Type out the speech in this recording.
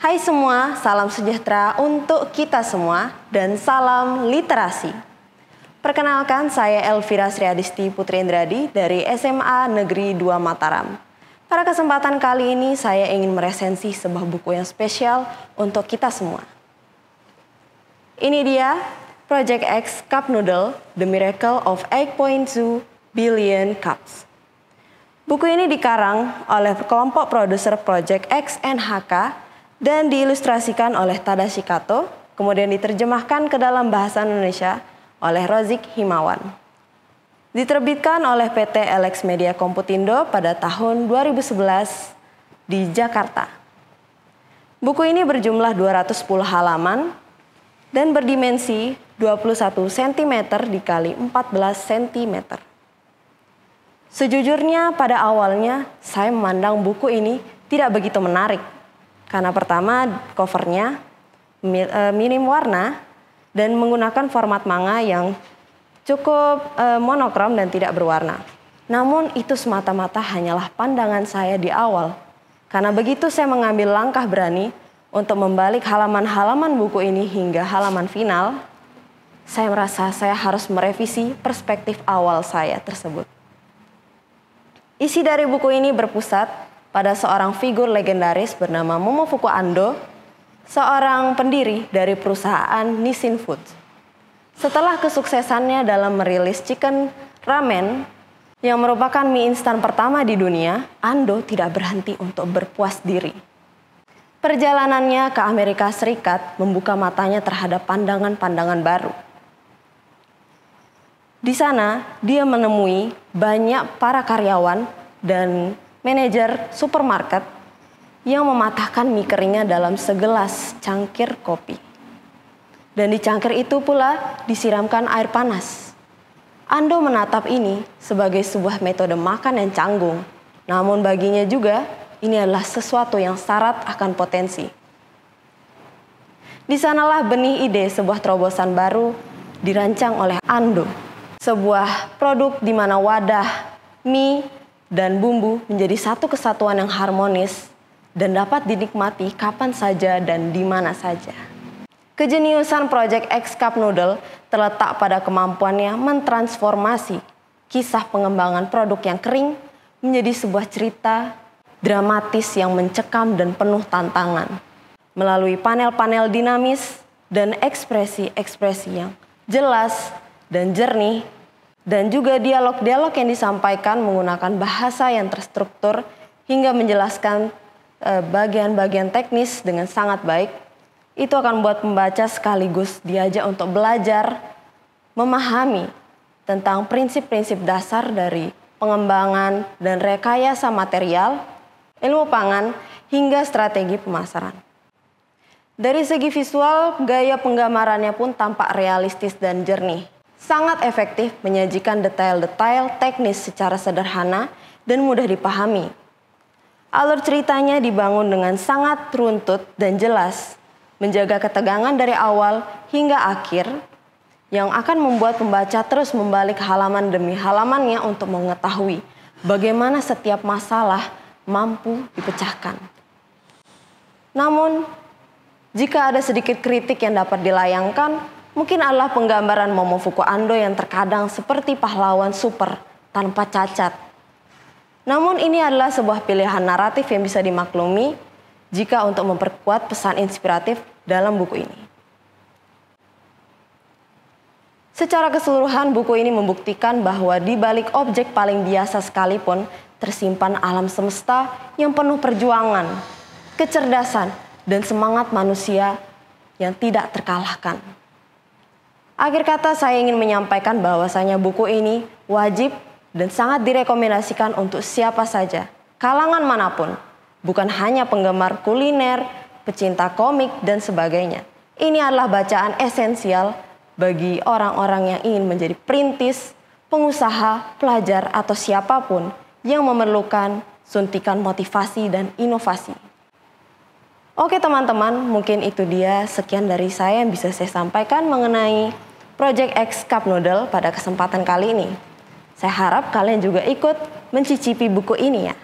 Hai semua, salam sejahtera untuk kita semua dan salam literasi. Perkenalkan, saya Elvira Sriadisti Putri Indradi dari SMA Negeri 2 Mataram. Pada kesempatan kali ini saya ingin meresensi sebuah buku yang spesial untuk kita semua. Ini dia, Project X Cup Noodle, The Miracle of 8.2 Billion Cups. Buku ini dikarang oleh kelompok produser Project X NHK dan diilustrasikan oleh Tadashi Kato, kemudian diterjemahkan ke dalam bahasa Indonesia oleh Rozik Himawan. Diterbitkan oleh PT LX Media Komputindo pada tahun 2011 di Jakarta. Buku ini berjumlah 210 halaman dan berdimensi 21 cm dikali 14 cm. Sejujurnya pada awalnya saya memandang buku ini tidak begitu menarik. Karena pertama covernya minim warna dan menggunakan format manga yang cukup monokrom dan tidak berwarna. Namun itu semata-mata hanyalah pandangan saya di awal. Karena begitu saya mengambil langkah berani untuk membalik halaman-halaman buku ini hingga halaman final, saya merasa saya harus merevisi perspektif awal saya tersebut. Isi dari buku ini berpusat pada seorang figur legendaris bernama Momofuku Ando, seorang pendiri dari perusahaan Nissin Foods. Setelah kesuksesannya dalam merilis chicken ramen yang merupakan mie instan pertama di dunia, Ando tidak berhenti untuk berpuas diri. Perjalanannya ke Amerika Serikat membuka matanya terhadap pandangan-pandangan baru. Di sana, dia menemui banyak para karyawan dan manajer supermarket yang mematahkan mie keringnya dalam segelas cangkir kopi. Dan di cangkir itu pula disiramkan air panas. Ando menatap ini sebagai sebuah metode makan yang canggung. Namun baginya juga ini adalah sesuatu yang syarat akan potensi. Di sanalah benih ide sebuah terobosan baru dirancang oleh Ando. Sebuah produk di mana wadah, mie, dan bumbu menjadi satu kesatuan yang harmonis dan dapat dinikmati kapan saja dan di mana saja. Kejeniusan Project X Cup Noodle terletak pada kemampuannya mentransformasi kisah pengembangan produk yang kering menjadi sebuah cerita dramatis yang mencekam dan penuh tantangan. Melalui panel-panel dinamis dan ekspresi-ekspresi yang jelas dan jernih, dan juga dialog-dialog yang disampaikan menggunakan bahasa yang terstruktur hingga menjelaskan bagian-bagian teknis dengan sangat baik, itu akan membuat pembaca sekaligus diajak untuk belajar, memahami tentang prinsip-prinsip dasar dari pengembangan dan rekayasa material, ilmu pangan, hingga strategi pemasaran. Dari segi visual, gaya penggambarannya pun tampak realistis dan jernih. Sangat efektif menyajikan detail-detail teknis secara sederhana dan mudah dipahami. Alur ceritanya dibangun dengan sangat runtut dan jelas, menjaga ketegangan dari awal hingga akhir, yang akan membuat pembaca terus membalik halaman demi halamannya untuk mengetahui bagaimana setiap masalah mampu dipecahkan. Namun, jika ada sedikit kritik yang dapat dilayangkan, mungkin adalah penggambaran Momofuku Ando yang terkadang seperti pahlawan super tanpa cacat. Namun ini adalah sebuah pilihan naratif yang bisa dimaklumi jika untuk memperkuat pesan inspiratif dalam buku ini. Secara keseluruhan buku ini membuktikan bahwa di balik objek paling biasa sekalipun tersimpan alam semesta yang penuh perjuangan, kecerdasan, dan semangat manusia yang tidak terkalahkan. Akhir kata saya ingin menyampaikan bahwasanya buku ini wajib dan sangat direkomendasikan untuk siapa saja, kalangan manapun, bukan hanya penggemar kuliner, pecinta komik, dan sebagainya. Ini adalah bacaan esensial bagi orang-orang yang ingin menjadi perintis, pengusaha, pelajar, atau siapapun yang memerlukan suntikan motivasi dan inovasi. Oke teman-teman, mungkin itu dia sekian dari saya yang bisa saya sampaikan mengenai Project X Cup Noodle pada kesempatan kali ini. Saya harap kalian juga ikut mencicipi buku ini ya.